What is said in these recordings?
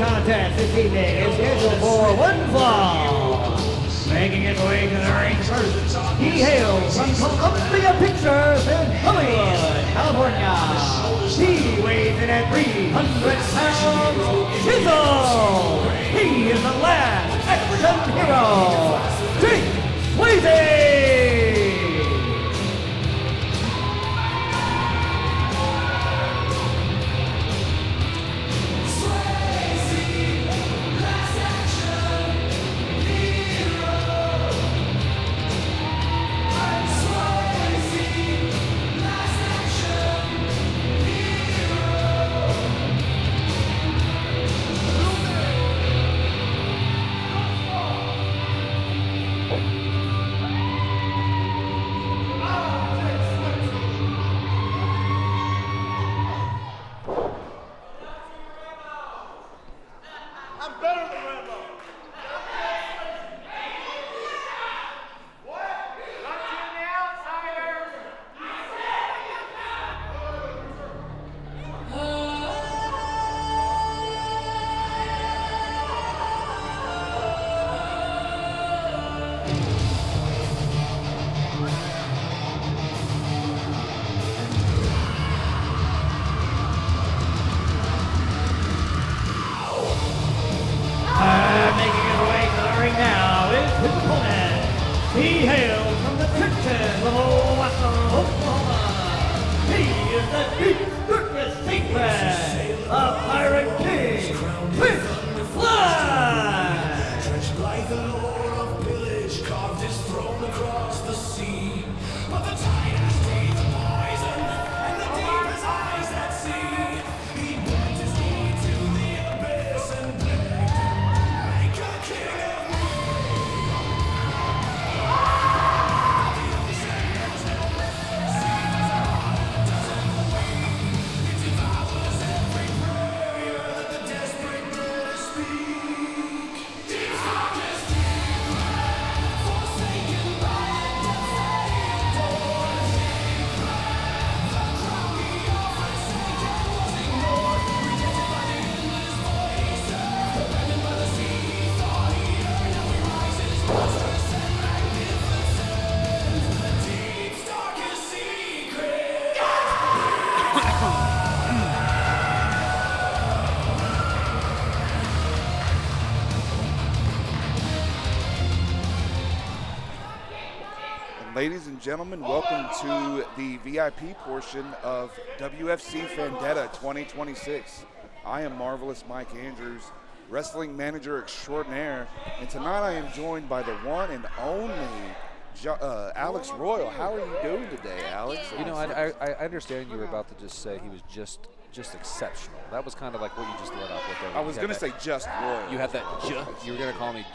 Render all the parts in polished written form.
contest this evening is scheduled for one fall. Making his way to the ring first, he hails from Columbia Pictures in Hollywood, California. He weighs in at 300 pounds. Chisel! He is the last action hero, Jake Swayze! He hails from the trenches of Oklahoma. He is the deep darkness secret of Pirate King, Twitch Fly. Stretched like the lord of pillage, carved his throne across the sea. But the tide has teeth of poison, and the deep as eyes that see. He bent his knee to the abyss and begged, make a king of me. Ladies and gentlemen, welcome to the VIP portion of WFC Fandetta 2026. I am Marvelous Mike Andrews, wrestling manager extraordinaire, and tonight I am joined by the one and only Alex Royal. How are you doing today, Alex? You know, I understand you were about to just say he was just exceptional. That was kind of like what you just let off with there. I was going to say just Royal. You had that you were going to call me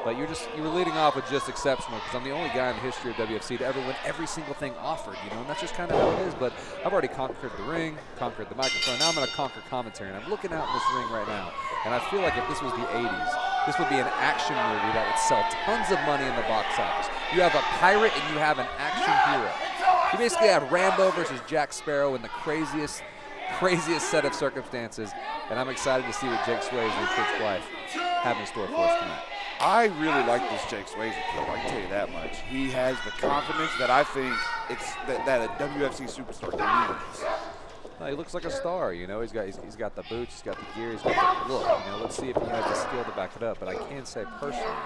but you were leading off with just exceptional because I'm the only guy in the history of WFC to ever win every single thing offered, you know, and that's just kind of how it is. But I've already conquered the ring, conquered the microphone. Now I'm going to conquer commentary, and I'm looking out in this ring right now, and I feel like if this was the 80s, this would be an action movie that would sell tons of money in the box office. You have a pirate and you have an action hero. You basically have Rambo versus Jack Sparrow in the craziest set of circumstances, and I'm excited to see what Jake Swayze and Twitch Blythe have in store for us tonight. I really like this Jake Swayze kid, I can tell you that much. He has the confidence that I think that a WFC superstar needs. He looks like a star, you know. He's got the boots, he's got the gear, he's got the look. You know, let's see if he has the skill to back it up. But I can say personally,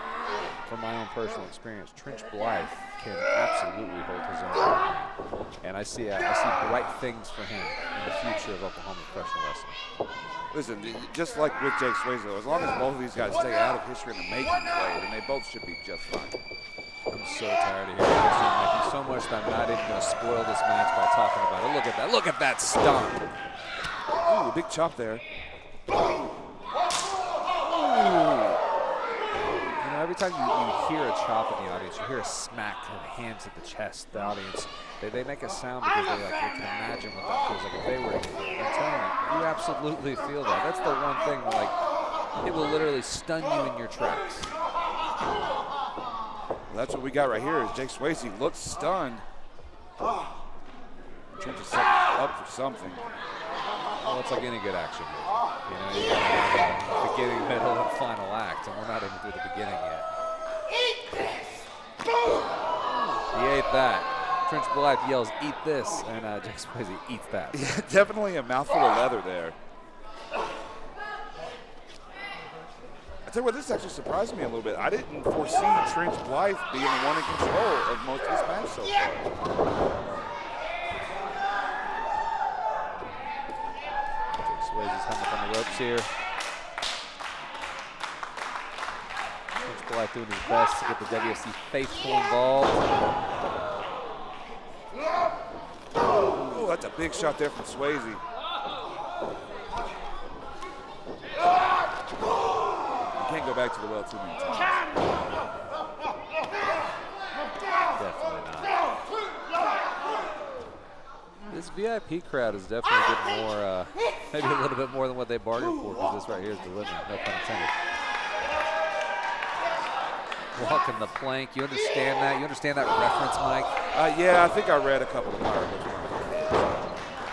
from my own personal experience, Twitch Blythe can absolutely hold his own. And I see bright things for him in the future of Oklahoma professional wrestling. Listen, just like with Jake Swayze, as long as both of these guys stay out of history in the making play, then they both should be just fine. I'm so tired of hearing this one, Mikey, so much that I'm not even going to spoil this match by talking about it. Look at that. Look at that stomp. Ooh, big chop there. Ooh. You know, every time you hear a chop in the audience, you hear a smack to the hands at the chest, the audience, they make a sound because they can imagine what that feels like if they were in it. I'm telling you, you absolutely feel that. That's the one thing, like, it will literally stun you in your tracks. Well, that's what we got right here is Jake Swayze looks stunned. Trying to set up for something. Well, it's like any good action movie. You know, you gotta have a beginning, middle, and final act, and we're not even through the beginning yet. Eat this! He ate that. Trench Blythe yells, "Eat this," and Jake Swayze eats that. Yeah, definitely a mouthful of leather there. I tell you what, this actually surprised me a little bit. I didn't foresee Trench Blythe being the one in control of most of this match so far. Jake Swayze's hung up on the ropes here. Trench Blythe doing his best to get the WFC faithful involved. Oh, that's a big shot there from Swayze. You can't go back to the well too many times. Definitely not. This VIP crowd is definitely getting more, maybe a little bit more than what they bargained for, because this right here is delivering, no pun intended. Walking the plank, you understand that? You understand that reference, Mike? Yeah, I think I read a couple of articles.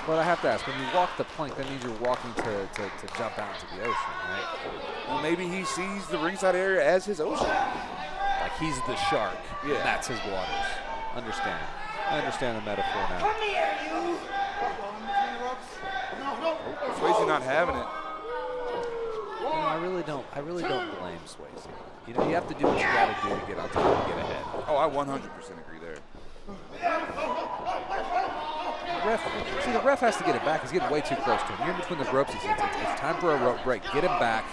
But I have to ask, when you walk the plank, that means you're walking to jump out into the ocean, right? Well, maybe he sees the ringside area as his ocean. Like he's the shark, Yeah. and that's his waters. Understand. I understand the metaphor now. Come here, you! Swayze not having it. You know, I really don't blame Swayze. You know, you have to do what you got to do to get on top and get ahead. Oh, I 100% agree there. The ref has to get it back. He's getting way too close to him. You're in between the ropes. It's time for a rope break. Get him back.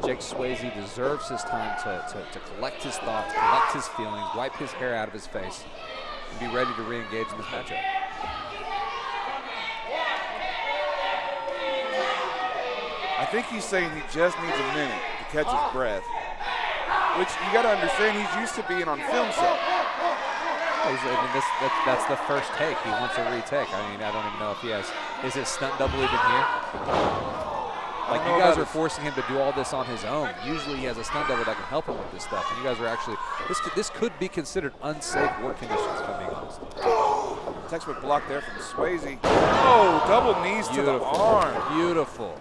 Jake Swayze deserves his time to collect his thoughts, collect his feelings, wipe his hair out of his face, and be ready to re-engage in this matchup. I think he's saying he just needs a minute to catch his breath, which you got to understand he's used to being on film set. That's the first take. He wants a retake. I mean, I don't even know if he has. Is his stunt double even here? Like, you guys are forcing him to do all this on his own. Usually he has a stunt double that can help him with this stuff. And you guys are actually, this could be considered unsafe work conditions, if I'm being honest. Textbook block there from Swayze. Oh, double knees to the arm. Beautiful.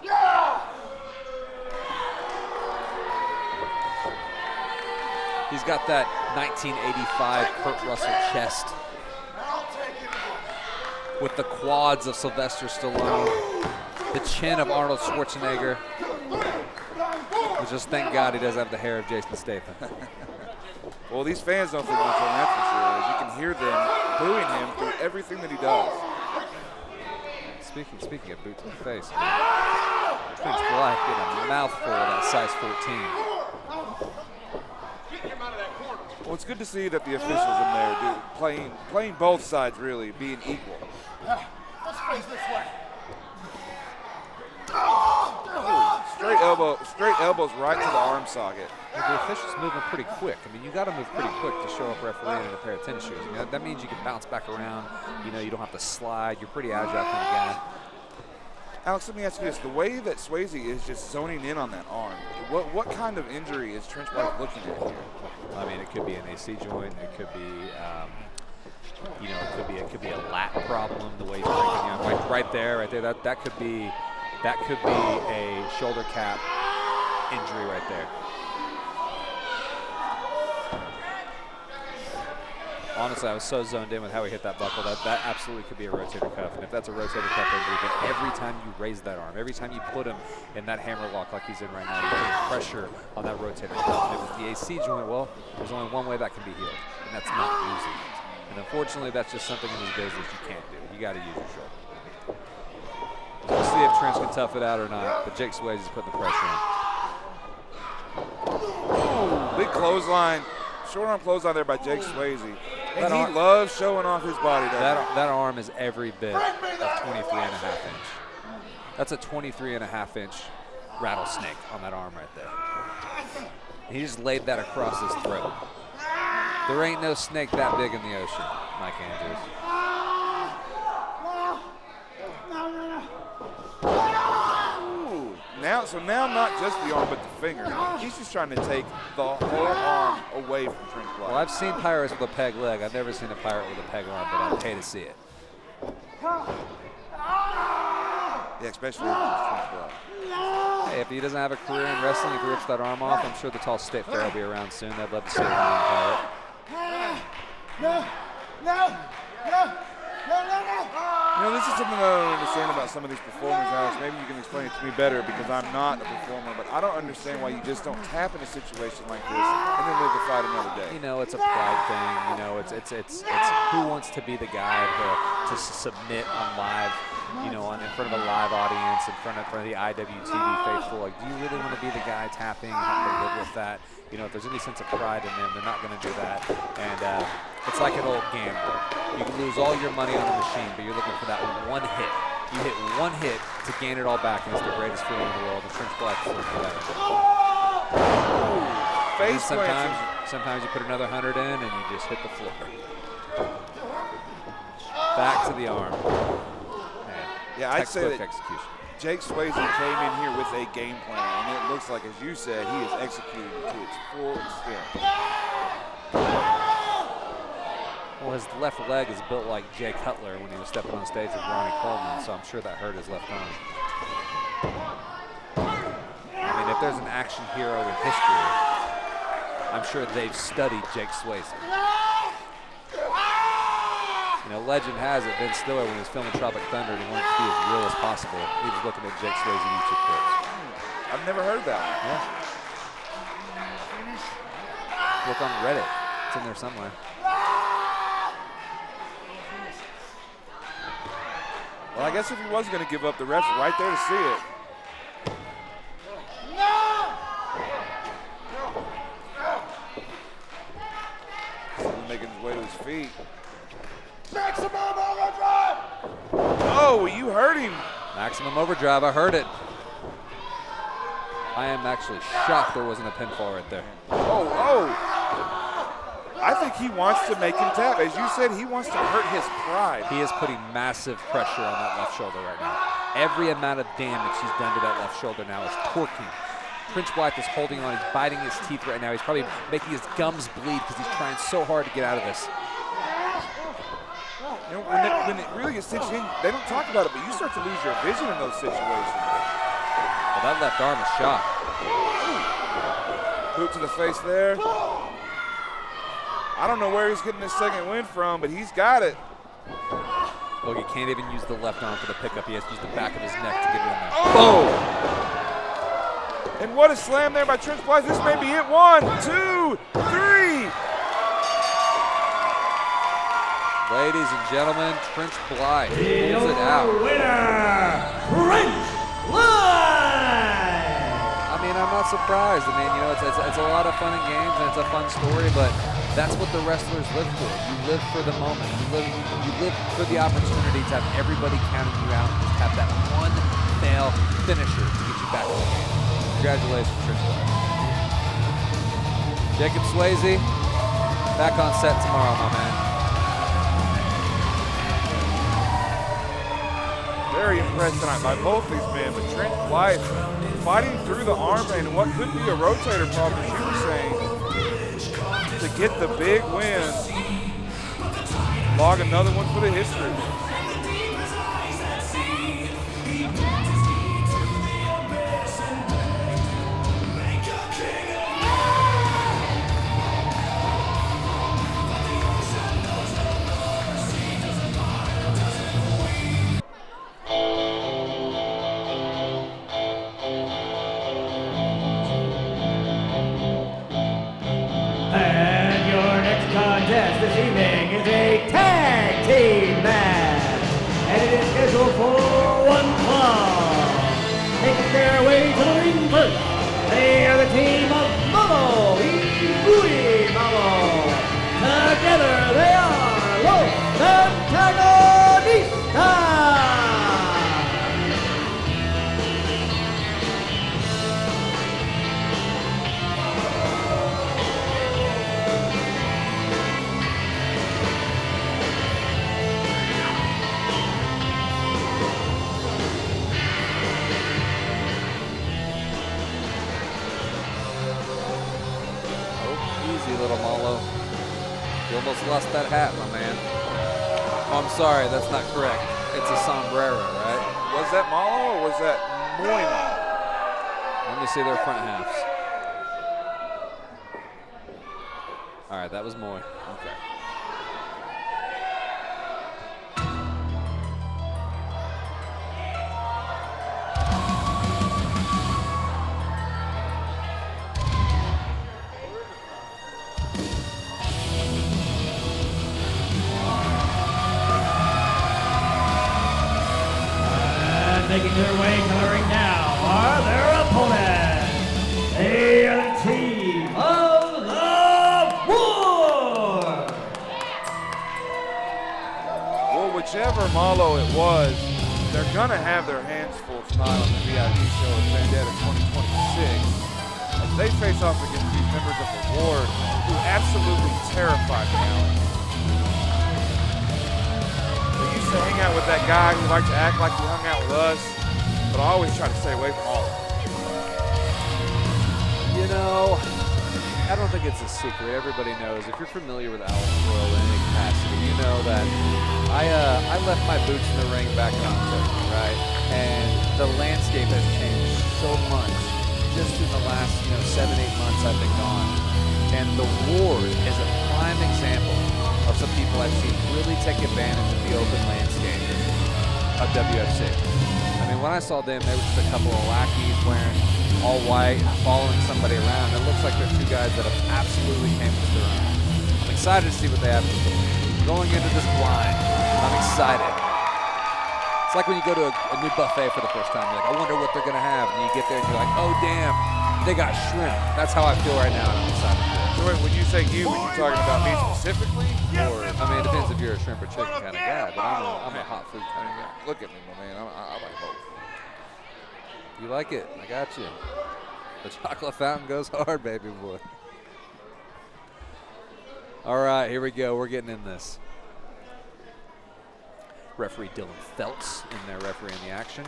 He's got that 1985 Kurt Russell chest with the quads of Sylvester Stallone, the chin of Arnold Schwarzenegger. But just thank God he doesn't have the hair of Jason Statham. Well, these fans don't think much on that for sure. As you can hear them booing him through everything that he does. Speaking of boot to the face, Trench Blythe getting a mouthful of that size 14. Well, it's good to see that the officials in there playing both sides really, being equal. Let's face this way. Straight elbows right to the arm socket. But the officials moving pretty quick. I mean, you got to move pretty quick to show up refereeing in a pair of tennis shoes. I mean, that means you can bounce back around. You know, you don't have to slide. You're pretty agile kind of guy. Alex, let me ask you this: the way that Swayze is just zoning in on that arm, what kind of injury is Trench Blythe looking at here? I mean, it could be an AC joint. It could be, you know, it could be a lat problem. The way he's breaking, you know, right there. That could be a shoulder cap injury right there. Honestly, I was so zoned in with how he hit that buckle. That absolutely could be a rotator cuff. And if that's a rotator cuff injury, then every time you raise that arm, every time you put him in that hammer lock like he's in right now, you're putting pressure on that rotator cuff. And if it's the AC joint, well, there's only one way that can be healed, and that's not using it. And unfortunately, that's just something in this business you can't do. You got to use your shoulder. We'll see if Trench can tough it out or not, but Jake Swayze is putting the pressure on. Oh, big clothesline. Short arm clothesline there by Jake Swayze. And he loves showing off his body. That arm is every bit of 23.5 inch. That's a 23.5 inch rattlesnake on that arm right there. He just laid that across his throat. There ain't no snake that big in the ocean, Mike Andrews. Now not just the arm, but the finger. He's just trying to take the whole arm away from Trench Blythe. Well, I've seen pirates with a peg leg. I've never seen a pirate with a peg arm, but I'd pay to see it. Yeah, especially if it's Prince Blood. Hey, if he doesn't have a career in wrestling, if he rips that arm off, I'm sure the tall State Fair will be around soon. I'd love to see it. You know, this is something I don't understand about some of these performers, Alex. Maybe you can explain it to me better because I'm not a performer, but I don't understand why you just don't tap in a situation like this and then live to fight another day. You know, it's a pride thing. You know, it's who wants to be the guy to submit on live, you know, in front of a live audience, in front of the IWTV faithful. Like, do you really want to be the guy tapping, having to live with that? You know, if there's any sense of pride in them, they're not going to do that. And it's like an old gamble. You can lose all your money on the machine, but you're looking for that one hit. You hit one hit to gain it all back, and it's the greatest feeling in the world. And Prince Black is for that. Face Sometimes you put another 100 in, and you just hit the floor. Back to the arm. Man, yeah, I'd say that execution. Jake Swayze came in here with a game plan, and it looks like, as you said, he is executing to its full extent. Well, his left leg is built like Jay Cutler when he was stepping on stage with Ronnie Coleman, so I'm sure that hurt his left arm. I mean, if there's an action hero in history, I'm sure they've studied Jake Swayze. You know, legend has it, Ben Stiller, when he was filming Tropic Thunder and he wanted to be as real as possible, he was looking at Jake Swayze YouTube clips. I've never heard that one. Yeah. Look on Reddit. It's in there somewhere. Well, I guess if he was going to give up, the ref's right there to see it. He's making his way to his feet. Maximum overdrive! Oh, you heard him. Maximum overdrive, I heard it. I am actually shocked there wasn't a pinfall right there. Oh. I think he wants to make him tap. As you said, he wants to hurt his pride. He is putting massive pressure on that left shoulder right now. Every amount of damage he's done to that left shoulder now is torquing. Prince Black is holding on. He's biting his teeth right now. He's probably making his gums bleed because he's trying so hard to get out of this. You know, when it really gets cinched in, they don't talk about it, but you start to lose your vision in those situations. Well, that left arm is shot. Boot to the face there. I don't know where he's getting this second win from, but he's got it. Look, he can't even use the left arm for the pickup. He has to use the back of his neck to get it in there. Oh! And what a slam there by Prince Black. This may be it. 1, 2, 3. Ladies and gentlemen, Prince Bly pulls it out. Winner, Prince Bly! I mean, I'm not surprised. I mean, you know, it's a lot of fun and games, and it's a fun story, but that's what the wrestlers live for. You live for the moment. You live for the opportunity to have everybody counting you out and just have that one fail finisher to get you back in the game. Congratulations, Prince Bly. Jacob Swayze, back on set tomorrow, my man. Very impressed tonight by both these men, but Trent Blythe fighting through the arm and what could be a rotator problem, as you were saying, to get the big win. Log another one for the history. And your next contest this evening is a tag team match. And it is scheduled for 1 fall. Making their way to the ring first, they are the team of Mamo Ibui Mamo. Together they are Los Antagonistas. Easy, little Malo. You almost lost that hat, my man. Oh, I'm sorry, that's not correct. It's a sombrero, right? Was that Malo or was that Moima? Let me see their front halves. All right, that was Moy. Okay. And making their way to the ring now are their opponents. They are the team of the War. Well, whichever Malo it was, they're going to have their hands full tonight on the VIP show at Fandetta 2026 as they face off against these members of the Ward who absolutely terrified me, Alex. They used to hang out with that guy who liked to act like he hung out with us, but I always try to stay away from all of them. You know, I don't think it's a secret. Everybody knows. If you're familiar with Alex Royal in any capacity, you know that I left my boots in the ring back in October, right? And the landscape has changed so much just in the last 7-8 months I've been gone. And the Ward is a prime example of some people I've seen really take advantage of the open landscape of WFC. I mean, when I saw them, there was just a couple of lackeys wearing all white, following somebody around. It looks like they're two guys that have absolutely came to their own. I'm excited to see what they have to do. Going into this blind, I'm excited. It's like when you go to a new buffet for the first time. You're like, I wonder what they're going to have. And you get there and you're like, oh, damn, they got shrimp. That's how I feel right now, and I'm excited for it. So wait, when you say you, were you talking about me specifically? Or I mean, it depends if you're a shrimp or chicken kind of guy, but I'm a hot food kind of guy. look at me, my man. I like both. You like it? I got you. The chocolate fountain goes hard, baby boy. All right, here we go. We're getting in this. Referee Dylan Feltz in there refereeing the action.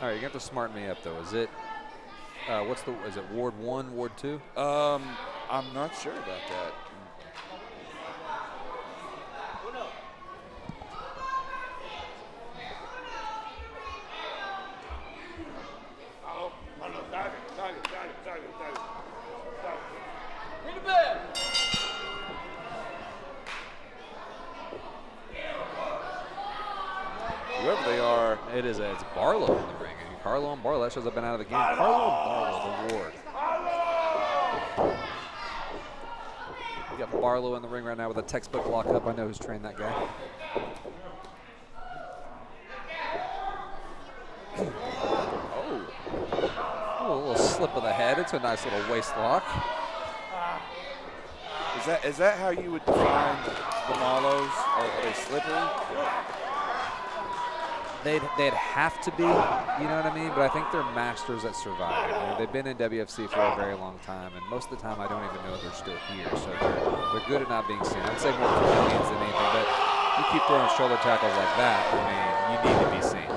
All right, you're going to have to smarten me up, though. Is it, is it Ward 1, Ward 2? I'm not sure about that. Whoever they are. It's Barlow in the ring. And Carlo and Barlow, that shows I've been out of the game. Carlo and Barlow, the Ward. We got Barlow in the ring right now with a textbook lockup. I know who's trained that guy. Oh, a little slip of the head. It's a nice little waist lock. Is that how you would define the Malos? Are they slippery? They'd have to be, you know what I mean? But I think they're masters at surviving. You know, they've been in WFC for a very long time, and most of the time I don't even know they're still here. So they're good at not being seen. I'd say more chameleons than anything, but you keep throwing shoulder tackles like that, I mean, you need to be seen.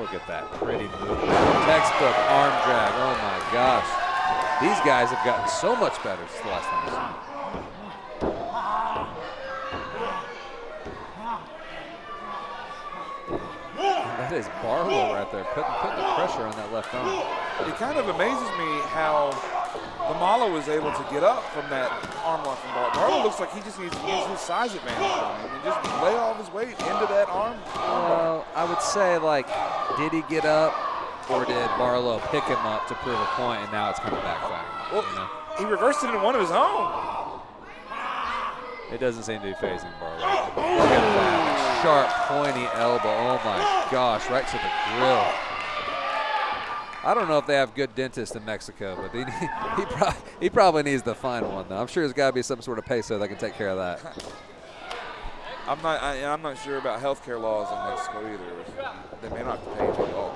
Look at that pretty move. Textbook arm drag. Oh my gosh. These guys have gotten so much better since the last time I saw them. That is Barlow right there, putting the pressure on that left arm. It kind of amazes me how the Malo is able to get up from that arm lock from Barlow. Barlow looks like he just needs to use his size advantage on him and just lay all of his weight into that arm. Well, I would say, like, did he get up or did Barlow pick him up to prove a point and now it's kind of backfiring? Well, you know? he reversed it in one of his own. It doesn't seem to be phasing Barlow. Look at that. Sharp, pointy elbow. Oh my gosh, right to the grill. I don't know if they have good dentists in Mexico, but he probably needs to find one, though. I'm sure there's got to be some sort of peso that can take care of that. I'm not sure about healthcare laws in Mexico either. They may not have to pay you at all.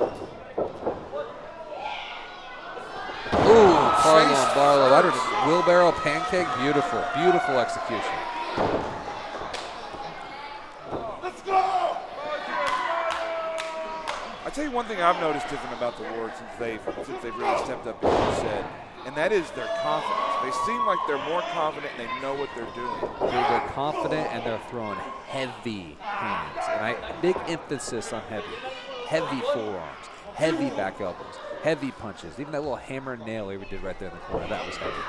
Ooh, Carlo and Barlow. I don't wheelbarrow pancake. Beautiful, beautiful execution. Let's go! I tell you one thing I've noticed different about the Ward since they've really stepped up, as you said. and that is their confidence. They seem like they're more confident and they know what they're doing. Dude, they're confident and they're throwing heavy hands. And big emphasis on heavy. Heavy forearms, heavy back elbows, heavy punches. Even that little hammer and nail he did right there in the corner, that was heavy.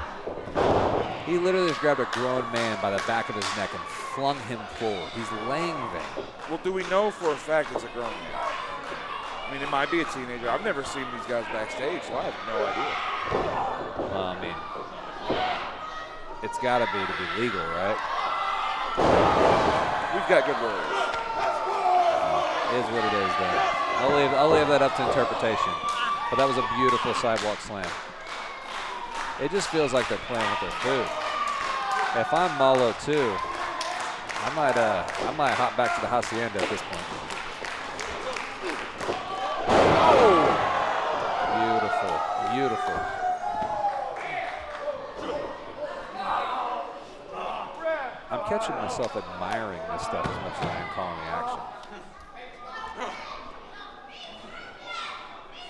He literally just grabbed a grown man by the back of his neck and flung him forward. He's laying there. Well, do we know for a fact it's a grown man? I mean, it might be a teenager. I've never seen these guys backstage, so I have no idea. Well, I mean, it's got to be legal, right? We've got good lawyers. It is what it is, though. I'll leave that up to interpretation. But that was a beautiful sidewalk slam. It just feels like they're playing with their food. If I'm Malo too, I might hop back to the hacienda at this point. Oh! Beautiful, beautiful. I'm catching myself admiring this stuff as much as I am calling the action.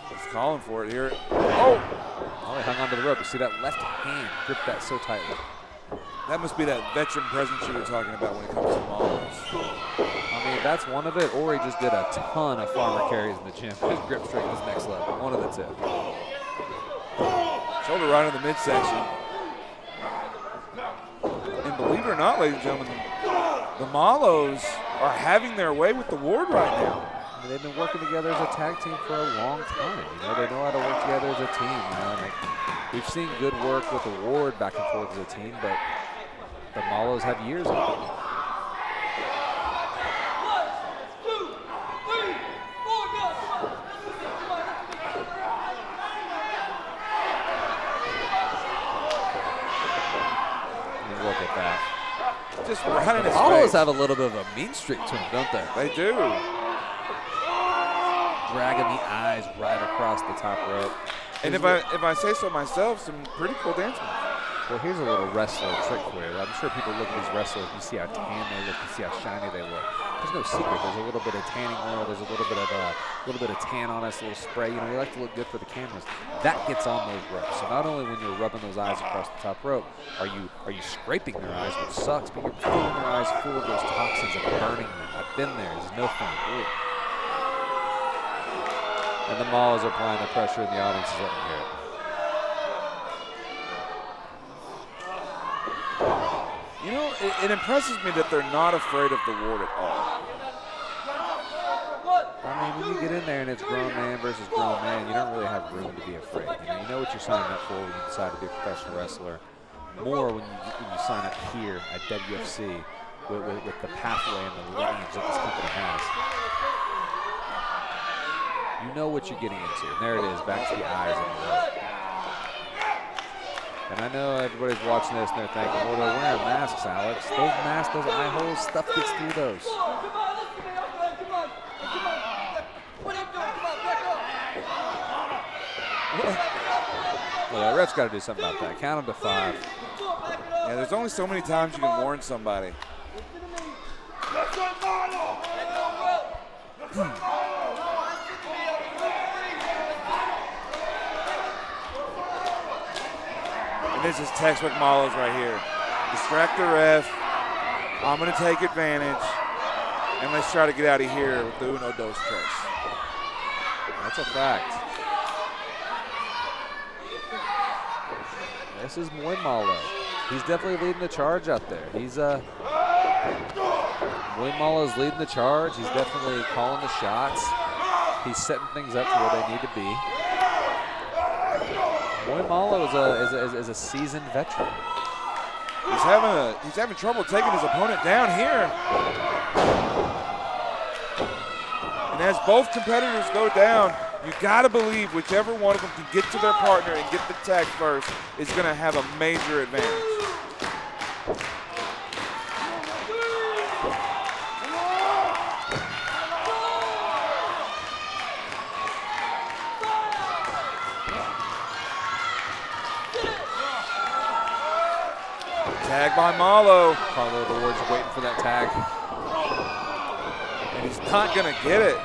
He's calling for it here. Oh! Oh, he hung onto the rope. You see that left hand grip that so tightly. That must be that veteran presence you were talking about when it comes to Malos. I mean, that's one of it, or he just did a ton of farmer carries in the gym. His grip strength is next level. One of the two. Shoulder right in the midsection. And believe it or not, ladies and gentlemen, the Malos are having their way with the Ward right now. I mean, they've been working together as a tag team for a long time. You know, they know how to work together as a team. You know, and we've seen good work with the Ward back and forth as a team, but the Malos have years of it. Look at that. Just right in his Malos face. have a little bit of a mean streak to them, don't they? They do. Dragging the eyes right across the top rope. And if I say so myself, some pretty cool dance moves. Well, here's a little wrestler trick for you. I'm sure people look at these wrestlers, you see how tan they look, you see how shiny they look. There's no secret. There's a little bit of tanning oil. There's a little bit of tan on us, a little spray. You know, you like to look good for the cameras. That gets on those ropes. So not only when you're rubbing those eyes across the top rope, are you scraping their eyes, which sucks, but you're filling their eyes full of those toxins and burning them. I've been there. It's no fun. Ooh. And the Malos are applying the pressure, and the audience is letting them hear it. You know, it impresses me that they're not afraid of the Ward at all. I mean, when you get in there and it's grown man versus grown man, you don't really have room to be afraid. You know what you're signing up for when you decide to be a professional wrestler. More when you sign up here at WFC with the pathway and the lineage that this company has. You know what you're getting into. And there it is, back to the eyes on the rope. And I know everybody's watching this and they're thinking, well, they're wearing masks, Alex. Those masks, those eye holes, stuff gets through those. Well, that ref's got to do something about that. Count them to 5. Yeah, there's only so many times you can warn somebody. And this is textbook Malos right here. Distract the ref. I'm going to take advantage. And let's try to get out of here with the uno, dos, tres. That's a fact. This is Muay Malo. He's definitely leading the charge out there. He's Muay Malo's leading the charge. He's definitely calling the shots. He's setting things up to where they need to be. Muay Malo is a seasoned veteran. He's having trouble taking his opponent down here. And as both competitors go down, you got to believe whichever one of them can get to their partner and get the tag first is going to have a major advantage. Tag by Malo. Carlo the Ward's waiting for that tag. And he's not going to get it.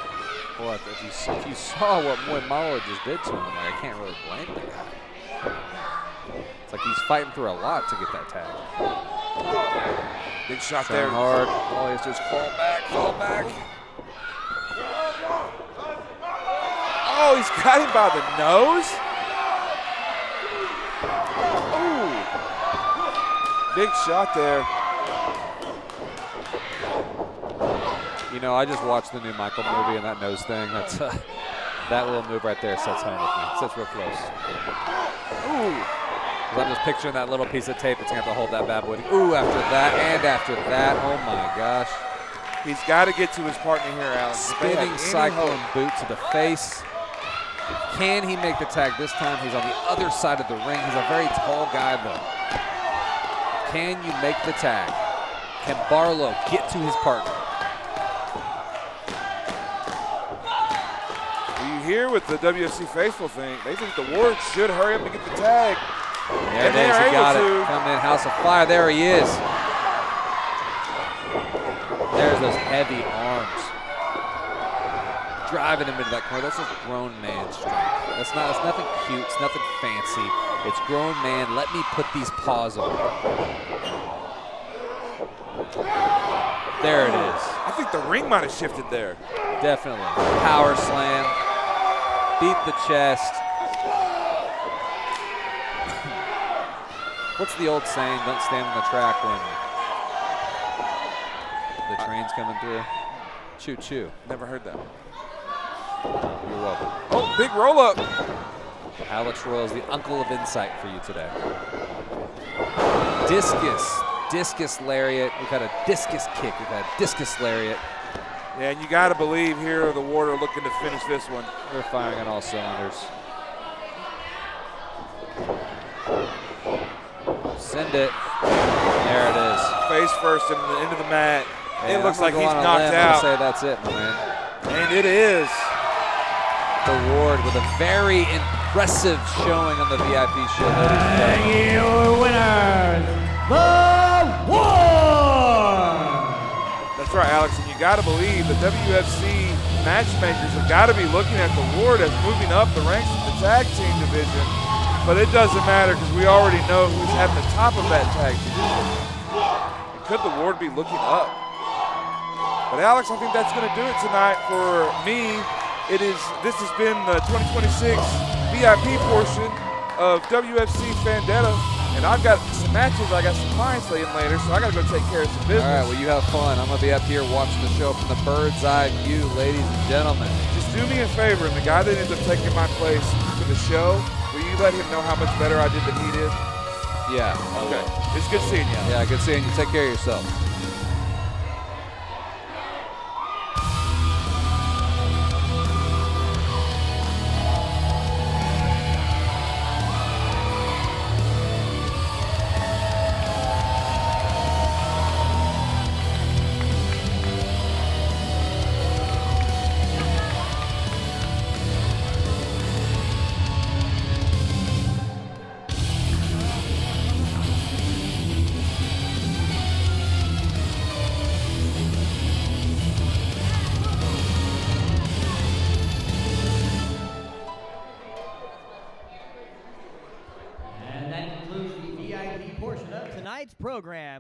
Boy, if you saw what Muay Malo just did to him, like, I can't really blame the guy. Like he's fighting through a lot to get that tag. Big shot Trying there. hard. All he has to do is fall back, fall back. Oh, he's got him by the nose. Ooh. Big shot there. You know, I just watched the new Michael movie and that nose thing. That's that little move right there sets home with me. It sets real close. Ooh. 'Cause I'm just picturing that little piece of tape that's gonna have to hold that bad boy. Ooh, after that and after that. Oh my gosh. He's got to get to his partner here, Alex. If they have Spinning any cyclone hope. boot to the face. Can he make the tag this time? He's on the other side of the ring. He's a very tall guy, though. Can you make the tag? Can Barlow get to his partner? You hear with the WFC faithful thing, they think the Ward should hurry up and get the tag. There And it is. they're He got able it. to. Coming in, House of Fire. There he is. There's those heavy arms. Driving him into that corner. That's just grown man strength. That's nothing cute. It's nothing fancy. It's grown man. Let me put these paws on. There it is. I think the ring might have shifted there. Definitely. Power slam. Beat the chest. What's the old saying? Don't stand on the track when the train's coming through. Choo choo. Never heard that. You're welcome. Oh, big roll up. Alex Royal is the uncle of insight for you today. Discus lariat. We've had a discus kick. We've had discus lariat. Yeah, and you got to believe here the Ward are looking to finish this one. They're firing on all cylinders. Send it. There it is. Face first into the mat. And it looks I'm like gonna he's go on a knocked limb and out. say that's it, my man. And it is. The Ward with a very impressive showing on the VIP show. And your winners, the Ward! That's right, Alex, and you got to believe the WFC matchmakers have got to be looking at the Ward as moving up the ranks of the tag team division. But it doesn't matter because we already know who's at the top of that tag division. And could the Ward be looking up? But Alex, I think that's going to do it tonight for me. This has been the 2026 VIP portion of WFC Fandetta, and I've got some matches. I got some clients laying later, so I got to go take care of some business. All right, well, you have fun. I'm going to be up here watching the show from the bird's eye view, ladies and gentlemen. Just do me a favor, and the guy that ends up taking my place for the show, will you let him know how much better I did than he did? Yeah. Okay. It's good seeing you. Yeah, good seeing you. Take care of yourself. And that concludes the VIP portion of tonight's program.